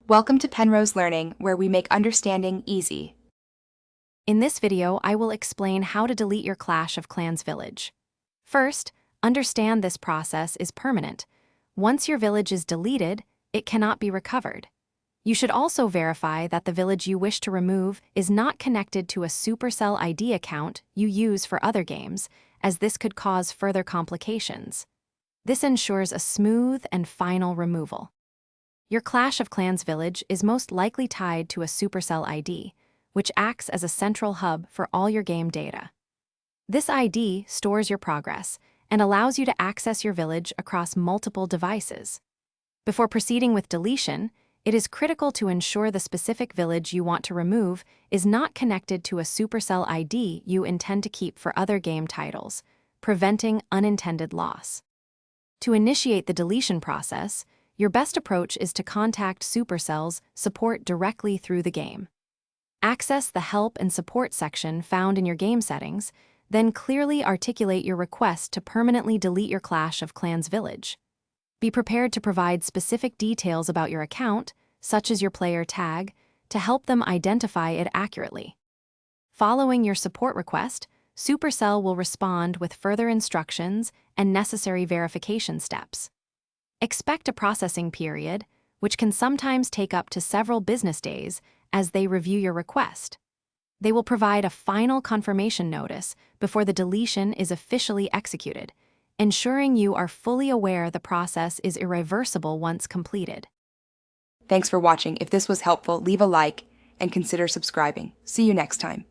Welcome to Penrose Learning, where we make understanding easy. In this video, I will explain how to delete your Clash of Clans village. First, understand this process is permanent. Once your village is deleted, it cannot be recovered. You should also verify that the village you wish to remove is not connected to a Supercell ID account you use for other games, as this could cause further complications. This ensures a smooth and final removal. Your Clash of Clans village is most likely tied to a Supercell ID, which acts as a central hub for all your game data. This ID stores your progress and allows you to access your village across multiple devices. Before proceeding with deletion, it is critical to ensure the specific village you want to remove is not connected to a Supercell ID you intend to keep for other game titles, preventing unintended loss. To initiate the deletion process, your best approach is to contact Supercell's support directly through the game. Access the Help and Support section found in your game settings, then clearly articulate your request to permanently delete your Clash of Clans village. Be prepared to provide specific details about your account, such as your player tag, to help them identify it accurately. Following your support request, Supercell will respond with further instructions and necessary verification steps. Expect a processing period, which can sometimes take up to several business days as they review your request. They will provide a final confirmation notice before the deletion is officially executed, ensuring you are fully aware the process is irreversible once completed. Thanks for watching. If this was helpful, leave a like and consider subscribing. See you next time.